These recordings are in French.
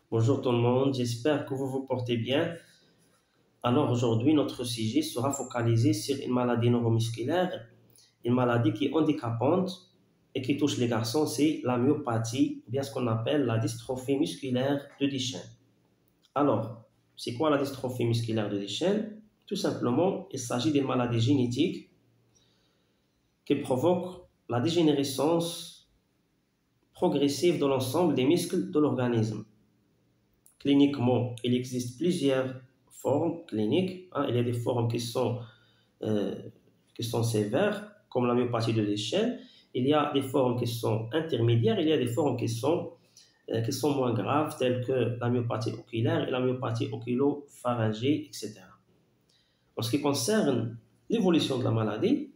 Bonjour tout le monde, j'espère que vous vous portez bien. Alors aujourd'hui, notre sujet sera focalisé sur une maladie neuromusculaire, une maladie qui est handicapante et qui touche les garçons, c'est la myopathie, ou bien ce qu'on appelle la dystrophie musculaire de Duchenne. Alors, c'est quoi la dystrophie musculaire de Duchenne? Tout simplement, il s'agit d'une maladie génétique qui provoque la dégénérescence progressive de l'ensemble des muscles de l'organisme. Cliniquement, il existe plusieurs formes cliniques. Il y a des formes euh, qui sont sévères, comme la myopathie de Duchenne. Il y a des formes qui sont intermédiaires. Il y a des formes qui sont moins graves, telles que la myopathie oculaire et la myopathie oculopharyngée, etc. En ce qui concerne l'évolution de la maladie,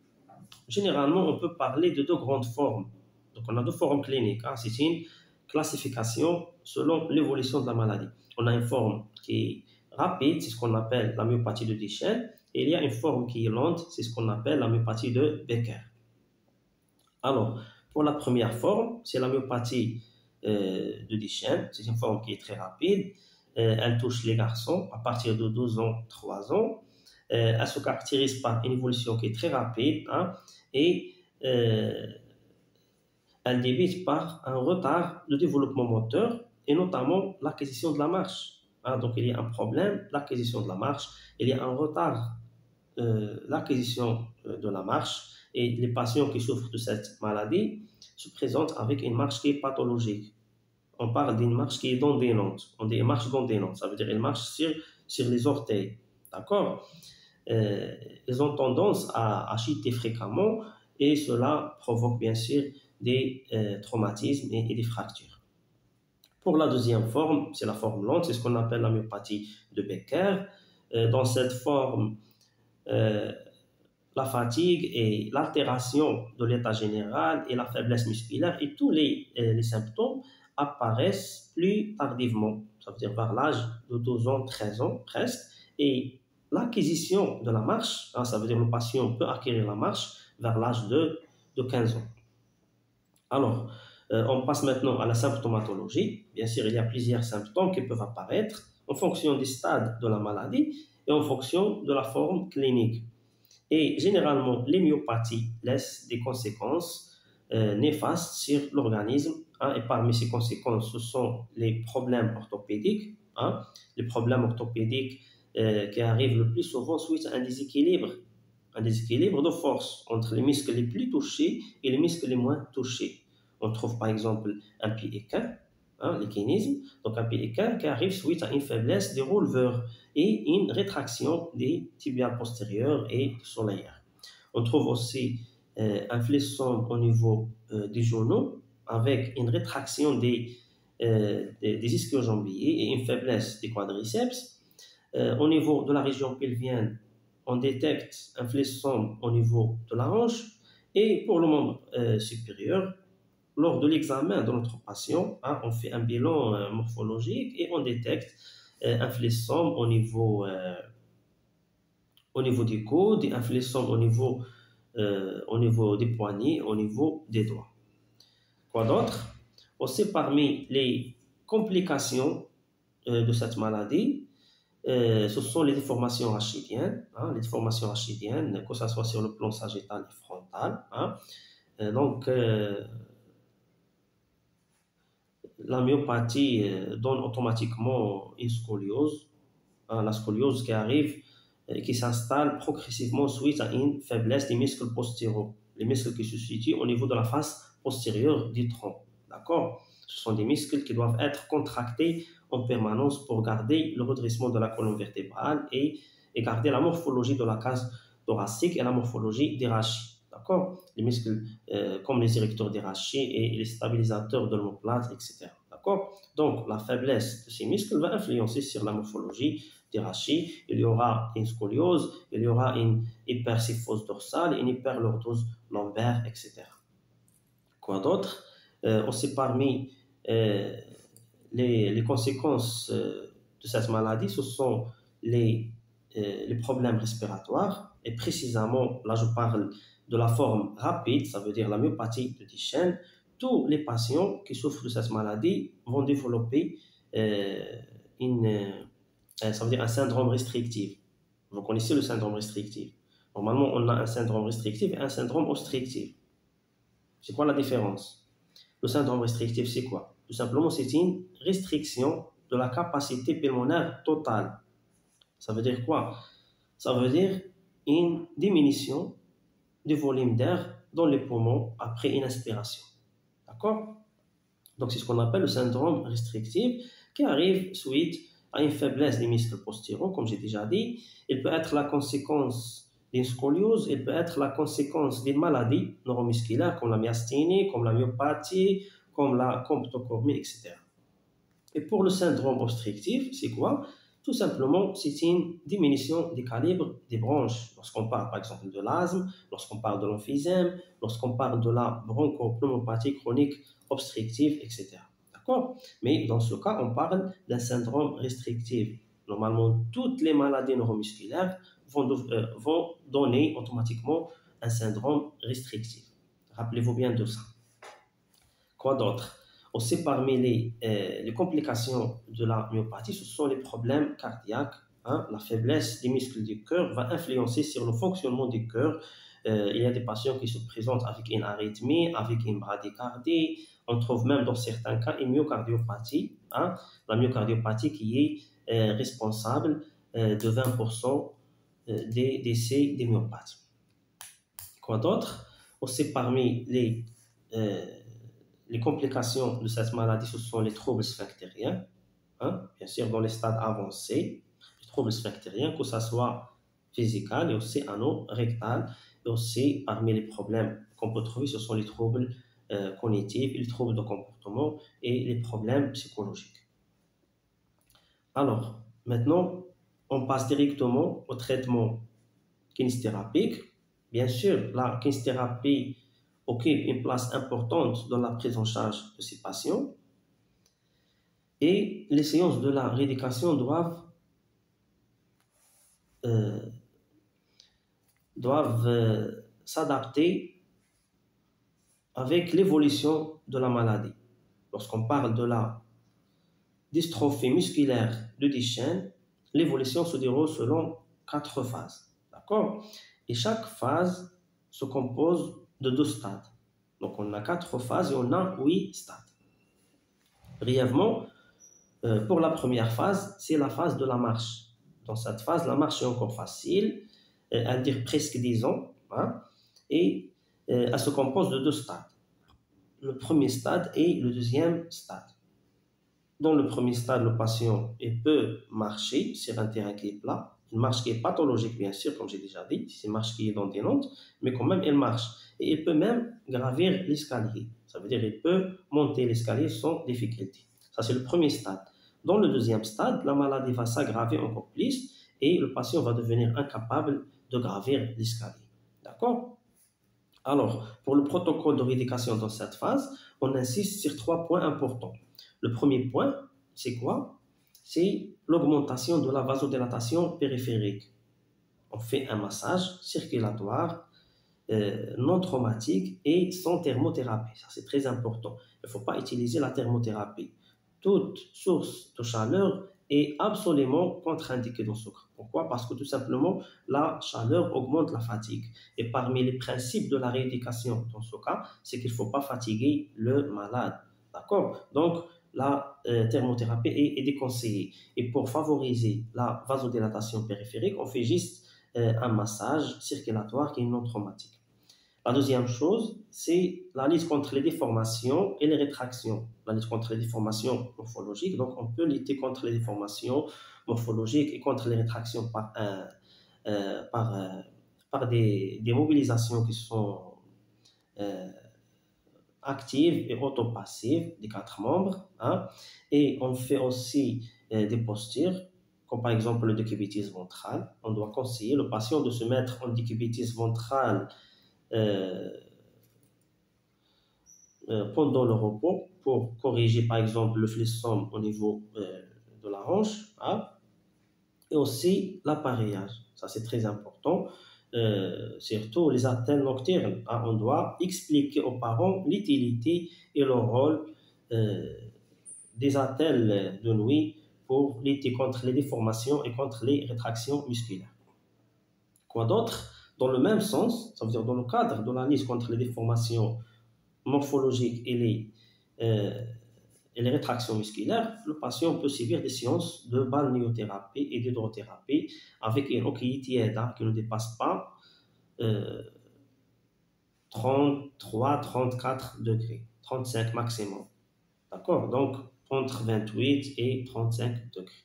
généralement, on peut parler de deux grandes formes. Donc, on a deux formes cliniques. C'est une classification selon l'évolution de la maladie. On a une forme qui est rapide, c'est ce qu'on appelle la myopathie de Duchenne, et il y a une forme qui est lente, c'est ce qu'on appelle la myopathie de Becker. Alors, pour la première forme, c'est la myopathie de Duchenne, c'est une forme qui est très rapide, elle touche les garçons à partir de 12 ans, 3 ans, elle se caractérise par une évolution qui est très rapide, et elle débute par un retard de développement moteur et notamment l'acquisition de la marche. Donc, il y a un problème, l'acquisition de la marche, il y a un retard, l'acquisition de la marche, et les patients qui souffrent de cette maladie se présentent avec une marche qui est pathologique. On parle d'une marche qui est dondénante. On dit une marche dondénante, ça veut dire une marche sur les orteils. D'accord? Ils ont tendance à chuter fréquemment et cela provoque bien sûr des traumatismes et des fractures. Pour la deuxième forme, c'est la forme lente, c'est ce qu'on appelle la myopathie de Becker. Dans cette forme, la fatigue et l'altération de l'état général et la faiblesse musculaire et tous les symptômes apparaissent plus tardivement, ça veut dire vers l'âge de 12 ans, 13 ans presque, et l'acquisition de la marche, ça veut dire le patient peut acquérir la marche vers l'âge de 15 ans. Alors, on passe maintenant à la symptomatologie. Bien sûr, il y a plusieurs symptômes qui peuvent apparaître en fonction du stade de la maladie et en fonction de la forme clinique. Et généralement, les myopathies laissent des conséquences néfastes sur l'organisme. Et parmi ces conséquences, ce sont les problèmes orthopédiques. Les problèmes orthopédiques qui arrivent le plus souvent suite à un déséquilibre de force entre les muscles les plus touchés et les muscles les moins touchés. On trouve par exemple un pied équin, l'équinisme, donc un pied équin qui arrive suite à une faiblesse des releveurs et une rétraction des tibiales postérieures et solaires. On trouve aussi un fléchissement au niveau des genoux avec une rétraction des ischio-jambiers et une faiblesse des quadriceps. Au niveau de la région pelvienne, on détecte un fléchissement au niveau de la hanche et pour le membre supérieur, lors de l'examen de notre patient, on fait un bilan morphologique et on détecte un fléchissement au niveau du coude et un fléchissement au niveau des poignets, au niveau des doigts. Quoi d'autre? Aussi, parmi les complications de cette maladie, ce sont les déformations rachidiennes, les déformations rachidiennes, que ce soit sur le plan sagittal et frontal. Donc, la myopathie donne automatiquement une scoliose, la scoliose qui arrive, qui s'installe progressivement suite à une faiblesse des muscles postérieurs, les muscles qui se situent au niveau de la face postérieure du tronc. D'accord? Ce sont des muscles qui doivent être contractés en permanence pour garder le redressement de la colonne vertébrale et garder la morphologie de la cage thoracique et la morphologie des rachis. D'accord? Les muscles comme les érecteurs des rachis et les stabilisateurs de l'omoplate, etc. D'accord? Donc, la faiblesse de ces muscles va influencer sur la morphologie des rachis. Il y aura une scoliose, il y aura une hypercyphose dorsale, une hyperlordose lombaire, etc. Quoi d'autre? Aussi parmi les conséquences de cette maladie, ce sont les problèmes respiratoires. Et précisément, là, je parle de la forme rapide, ça veut dire la myopathie de Duchenne. Tous les patients qui souffrent de cette maladie vont développer ça veut dire un syndrome restrictif. Vous connaissez le syndrome restrictif. Normalement, on a un syndrome restrictif et un syndrome obstructif. C'est quoi la différence? Le syndrome restrictif, c'est quoi? Tout simplement, c'est une restriction de la capacité pulmonaire totale. Ça veut dire quoi? Ça veut dire une diminution du volume d'air dans les poumons après une inspiration. D'accord? Donc, c'est ce qu'on appelle le syndrome restrictif qui arrive suite à une faiblesse des muscles postérieurs, comme j'ai déjà dit. Il peut être la conséquence d'une scoliose, il peut être la conséquence d'une maladie neuromusculaire comme la myasthénie, comme la myopathie, comme la comptocormie, etc. Et pour le syndrome obstructif, c'est quoi? Tout simplement, c'est une diminution du calibre des bronches. Lorsqu'on parle par exemple de l'asthme, lorsqu'on parle de l'emphysème, lorsqu'on parle de la bronchopneumopathie chronique obstructive, etc. D'accord? Mais dans ce cas, on parle d'un syndrome restrictif. Normalement, toutes les maladies neuromusculaires vont donner automatiquement un syndrome restrictif. Rappelez-vous bien de ça. Quoi d'autre? Aussi, parmi les complications de la myopathie, ce sont les problèmes cardiaques. Hein. La faiblesse des muscles du cœur va influencer sur le fonctionnement du cœur. Il y a des patients qui se présentent avec une arythmie, avec une bradycardie. On trouve même dans certains cas une myocardiopathie. Hein. La myocardiopathie qui est responsable de 20% des décès des myopathes. Quoi d'autre? Aussi, parmi les complications de cette maladie, ce sont les troubles sphinctériens, hein, bien sûr dans les stades avancés, les troubles sphinctériens, que ce soit physical et aussi anorectal, et aussi parmi les problèmes qu'on peut trouver, ce sont les troubles cognitifs, les troubles de comportement et les problèmes psychologiques. Alors, maintenant, on passe directement au traitement kinésithérapique. Bien sûr, la kinésithérapie occupe une place importante dans la prise en charge de ces patients et les séances de la rééducation doivent s'adapter avec l'évolution de la maladie. Lorsqu'on parle de la dystrophie musculaire de Duchenne, l'évolution se déroule selon 4 phases. D'accord? Et chaque phase se compose de 2 stades. Donc, on a 4 phases et on a 8 stades. Brièvement, pour la première phase, c'est la phase de la marche. Dans cette phase, la marche est encore facile, elle dure presque 10 ans, hein, et elle se compose de 2 stades. Le premier stade et le deuxième stade. Dans le premier stade, le patient peut marcher sur un terrain qui est plat, une marche qui est pathologique, bien sûr, comme j'ai déjà dit, c'est une marche qui est dangerante, mais quand même, elle marche. Et il peut même gravir l'escalier. Ça veut dire qu'il peut monter l'escalier sans difficulté. Ça, c'est le premier stade. Dans le deuxième stade, la maladie va s'aggraver encore plus et le patient va devenir incapable de gravir l'escalier. D'accord? Alors, pour le protocole de rééducation dans cette phase, on insiste sur 3 points importants. Le premier point, c'est quoi? C'est l'augmentation de la vasodilatation périphérique. On fait un massage circulatoire non traumatique et sans thermothérapie. Ça, c'est très important. Il ne faut pas utiliser la thermothérapie. Toute source de chaleur est absolument contre-indiquée dans ce cas. Pourquoi? Parce que tout simplement, la chaleur augmente la fatigue. Et parmi les principes de la rééducation dans ce cas, c'est qu'il ne faut pas fatiguer le malade. D'accord? Donc, la thermothérapie est déconseillée. Et pour favoriser la vasodilatation périphérique, on fait juste un massage circulatoire qui est non traumatique. La deuxième chose, c'est la lutte contre les déformations et les rétractions. La lutte contre les déformations morphologiques. Donc, on peut lutter contre les déformations morphologiques et contre les rétractions par des mobilisations qui sont actives et autopassives des 4 membres. Hein. Et on fait aussi des postures, comme par exemple le décubitus ventral. On doit conseiller le patient de se mettre en décubitus ventral pendant le repos pour corriger par exemple le flexum au niveau de la hanche, hein, et aussi l'appareillage. Ça, c'est très important. Surtout les atteintes nocturnes. Hein. On doit expliquer aux parents l'utilité et le rôle des attelles de nuit pour lutter contre les déformations et contre les rétractions musculaires. Quoi d'autre? Dans le même sens, ça veut dire dans le cadre de la lutte contre les déformations morphologiques et les rétractions musculaires, le patient peut subir des séances de balnéothérapie et d'hydrothérapie avec une eau qui est tiède, qui ne dépasse pas 33-34 degrés, 35 maximum. D'accord? Donc, entre 28 et 35 degrés.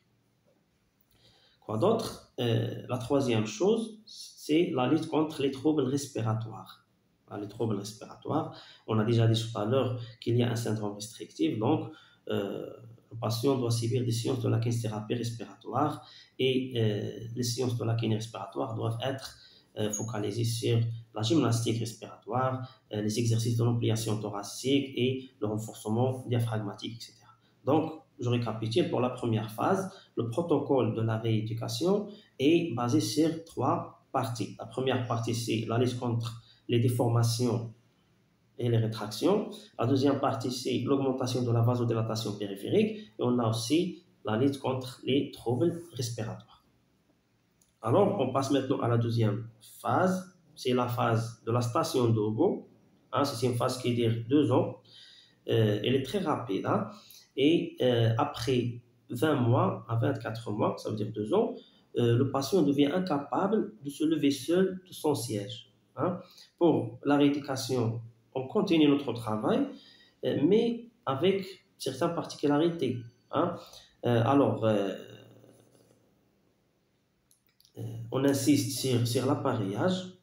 Quoi d'autre? La troisième chose, c'est la lutte contre les troubles respiratoires. Les troubles respiratoires, on a déjà dit tout à l'heure qu'il y a un syndrome restrictif, donc le patient doit subir des séances de la kinésithérapie respiratoire et les séances de la kiné respiratoire doivent être focalisées sur la gymnastique respiratoire, les exercices de l'ampliation thoracique et le renforcement diaphragmatique, etc. Donc, je récapitule pour la première phase, le protocole de la rééducation est basé sur 3 parties. La première partie, c'est la lutte contre les déformations et les rétractions. La deuxième partie, c'est l'augmentation de la vasodilatation périphérique. Et on a aussi la lutte contre les troubles respiratoires. Alors, on passe maintenant à la deuxième phase. C'est la phase de la station Dogo. C'est une phase qui dure 2 ans. Elle est très rapide. Et après 20 mois à 24 mois, ça veut dire 2 ans, le patient devient incapable de se lever seul de son siège. Pour la rééducation, on continue notre travail, mais avec certaines particularités. On insiste sur l'appareillage.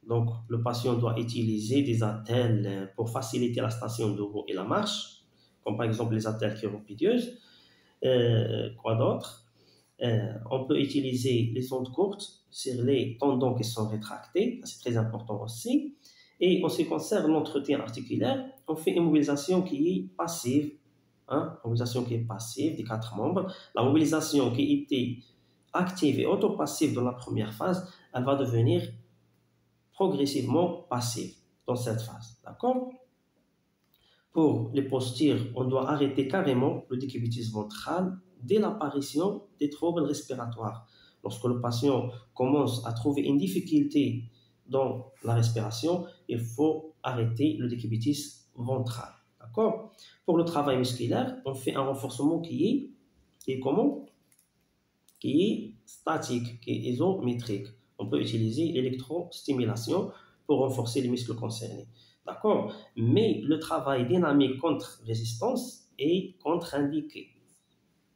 Donc, le patient doit utiliser des attelles pour faciliter la station de repos et la marche, comme par exemple les attelles chiropédieuses. Quoi d'autre? On peut utiliser les ondes courtes sur les tendons qui sont rétractés, c'est très important aussi. Et en ce qui concerne l'entretien articulaire, on fait une mobilisation qui est passive, mobilisation qui est passive des 4 membres. La mobilisation qui était active et autopassive dans la première phase, elle va devenir progressivement passive dans cette phase, d'accord? Pour les postures, on doit arrêter carrément le décubitus ventral dès l'apparition des troubles respiratoires. Lorsque le patient commence à trouver une difficulté dans la respiration, il faut arrêter le décubitus ventral. D'accord? Pour le travail musculaire, on fait un renforcement qui est comment? Qui est statique, qui est isométrique. On peut utiliser l'électrostimulation pour renforcer les muscles concernés. D'accord? Mais le travail dynamique contre résistance est contre-indiqué.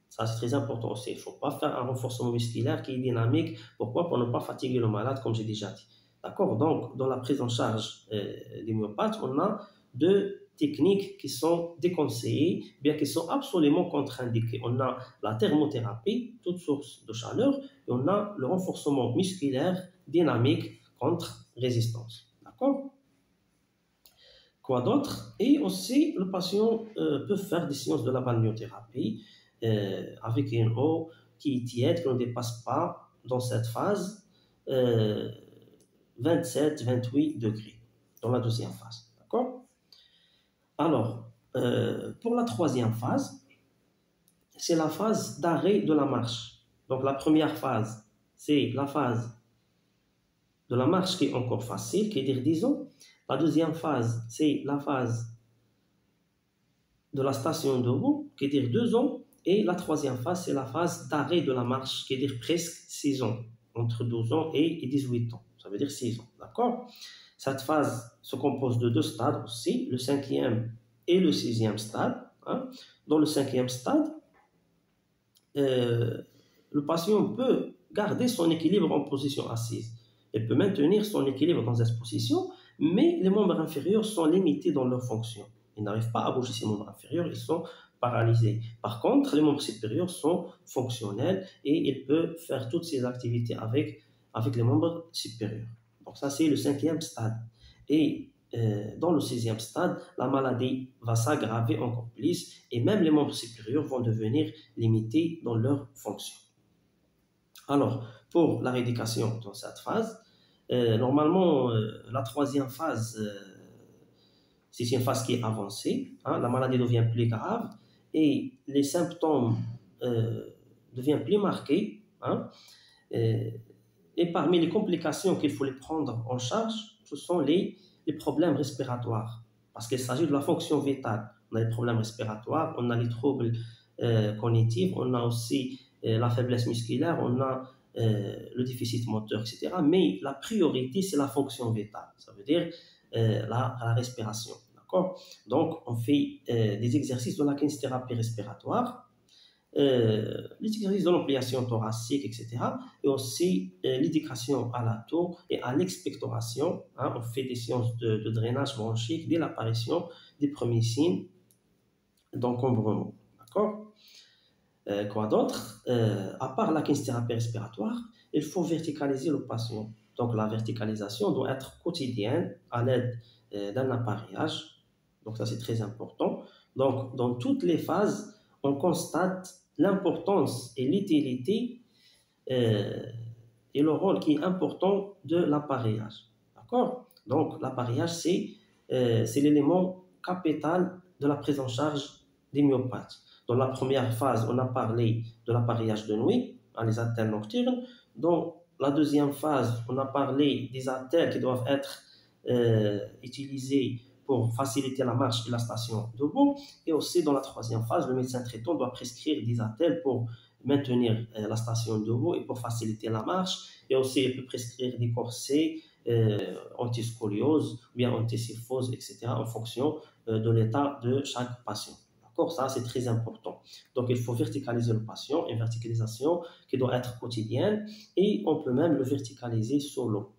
Ça, c'est très important aussi. Il ne faut pas faire un renforcement musculaire qui est dynamique. Pourquoi? Pour ne pas fatiguer le malade, comme j'ai déjà dit. D'accord? Donc, dans la prise en charge des myopathes, on a 2 techniques qui sont déconseillées, bien qui sont absolument contre-indiquées. On a la thermothérapie, toute source de chaleur, et on a le renforcement musculaire dynamique contre résistance. D'accord? Quoi d'autre? Et aussi, le patient peut faire des séances de la balnéothérapie avec une eau qui est tiède, qui ne dépasse pas dans cette phase 27-28 degrés dans la deuxième phase. D'accord? Alors, pour la troisième phase, c'est la phase d'arrêt de la marche. Donc, la première phase, c'est la phase de la marche qui est encore facile, qui est 10 ans. La deuxième phase, c'est la phase de la station debout, qui est 2 ans. Et la troisième phase, c'est la phase d'arrêt de la marche, qui est presque 6 ans, entre 12 ans et 18 ans. Ça veut dire 6 ans, d'accord? Cette phase se compose de 2 stades aussi, le 5e et le 6e stade. Dans le 5e stade, le patient peut garder son équilibre en position assise. Il peut maintenir son équilibre dans cette position, mais les membres inférieurs sont limités dans leur fonction. Ils n'arrivent pas à bouger ces membres inférieurs, ils sont paralysés. Par contre, les membres supérieurs sont fonctionnels et il peut faire toutes ses activités avec les membres supérieurs. Donc ça, c'est le 5e stade. Et dans le 6e stade, la maladie va s'aggraver encore plus et même les membres supérieurs vont devenir limités dans leur fonction. Alors, pour la rééducation dans cette phase, normalement, la troisième phase, c'est une phase qui est avancée. La maladie devient plus grave et les symptômes deviennent plus marqués, hein, et parmi les complications qu'il faut les prendre en charge, ce sont les problèmes respiratoires, parce qu'il s'agit de la fonction vitale. On a les problèmes respiratoires, on a les troubles cognitifs, on a aussi la faiblesse musculaire, on a le déficit moteur, etc. Mais la priorité, c'est la fonction vitale, ça veut dire la respiration. Donc, on fait des exercices de la kinésithérapie respiratoire, les exercices de l'ampliation thoracique, etc. Et aussi l'éducation à la toux et à l'expectoration. Hein, on fait des séances de drainage bronchique dès l'apparition des premiers signes d'encombrement. D'accord? Quoi d'autre? À part la kinésithérapie respiratoire, il faut verticaliser le patient. Donc, la verticalisation doit être quotidienne à l'aide d'un appareillage. Donc, ça, c'est très important. Donc, dans toutes les phases, on constate l'importance et l'utilité et le rôle qui est important de l'appareillage. D'accord? Donc, l'appareillage, c'est l'élément capital de la prise en charge des myopathes. Dans la première phase, on a parlé de l'appareillage de nuit, les attelles nocturnes. Dans la deuxième phase, on a parlé des attelles qui doivent être utilisées pour faciliter la marche et la station debout. Et aussi, dans la troisième phase, le médecin traitant doit prescrire des attelles pour maintenir la station debout et pour faciliter la marche. Et aussi, il peut prescrire des corsets anti-scoliose, bien anti-syphose, etc. en fonction de l'état de chaque patient. D'accord? Ça, c'est très important. Donc, il faut verticaliser le patient, une verticalisation qui doit être quotidienne et on peut même le verticaliser solo.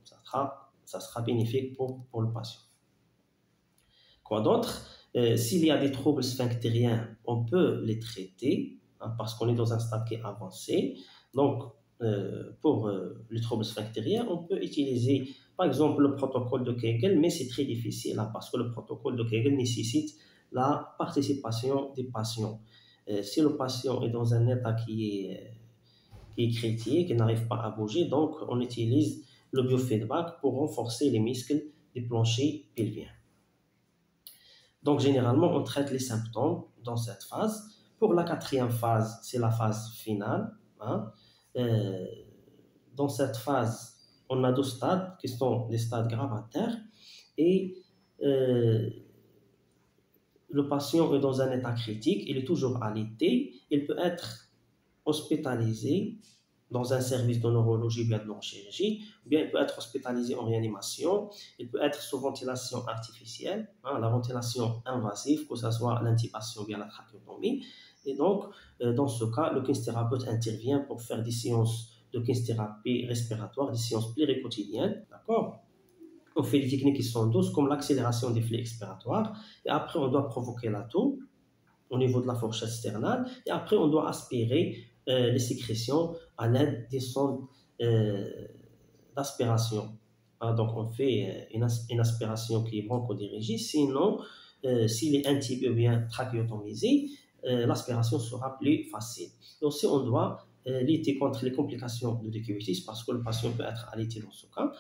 Ça sera bénéfique pour le patient. Quoi d'autre? S'il y a des troubles sphinctériens, on peut les traiter hein, parce qu'on est dans un stade qui est avancé. Donc, pour les troubles sphinctériens, on peut utiliser par exemple le protocole de Kegel, mais c'est très difficile hein, parce que le protocole de Kegel nécessite la participation des patients. Si le patient est dans un état qui est critique, qui n'arrive pas à bouger, donc on utilise le biofeedback pour renforcer les muscles des planchers pelviens. Donc, généralement, on traite les symptômes dans cette phase. Pour la quatrième phase, c'est la phase finale. Hein. Dans cette phase, on a deux stades qui sont les stades gravataires et le patient est dans un état critique, il est toujours alité, il peut être hospitalisé dans un service de neurologie ou bien de neurochirurgie, ou bien il peut être hospitalisé en réanimation, il peut être sous ventilation artificielle, hein, la ventilation invasive, que ce soit l'intubation ou bien la trachéotomie. Et donc, dans ce cas, le kinésithérapeute intervient pour faire des séances de kinésithérapie respiratoire, des séances pluriquotidiennes, d'accord? On fait des techniques qui sont douces, comme l'accélération des flux expiratoires, et après, on doit provoquer la toux au niveau de la fourchette sternale, et après, on doit aspirer les sécrétions à l'aide des sondes d'aspiration. Hein, donc, on fait une aspiration qui est bronchodirigée. Sinon, s'il est intubé ou bien trachéotomisé, l'aspiration sera plus facile. Et aussi, on doit lutter contre les complications de décubitus parce que le patient peut être alité dans ce cas,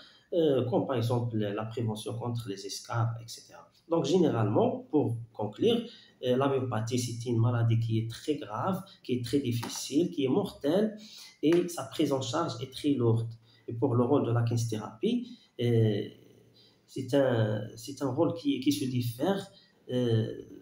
comme par exemple la prévention contre les escarres, etc. Donc, généralement, pour conclure, la myopathie, c'est une maladie qui est très grave, qui est très difficile, qui est mortelle et sa prise en charge est très lourde. Et pour le rôle de la kinésithérapie, c'est un rôle qui se diffère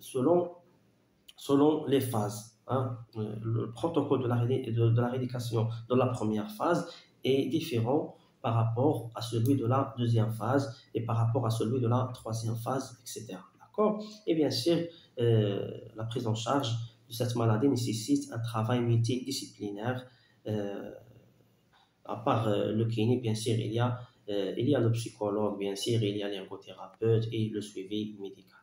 selon les phases. Hein. Le protocole de la rééducation de la première phase est différent par rapport à celui de la deuxième phase et par rapport à celui de la troisième phase, etc. D'accord? Et bien sûr, la prise en charge de cette maladie nécessite un travail multidisciplinaire. À part le kiné, bien sûr, il y a le psychologue, bien sûr, il y a l'ergothérapeute et le suivi médical.